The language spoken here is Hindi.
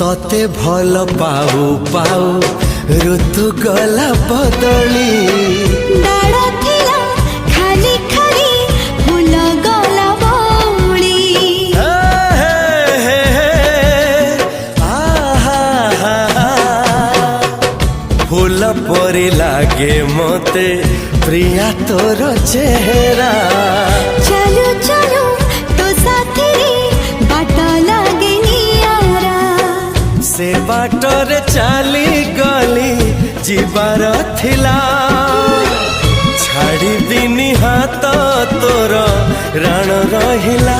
तते भल पाऊ पाऊ ऋतु गला बदली डाळ थिला खाली खाली फूल गला बौली फूल परी लागे मते प्रिया तोर चेहरा चलो चलो तो साथी बाट लागे नियारा से बाटरे चली गली जीवार थिला छाड़ी दिनी हाथ तोर राण रहिला।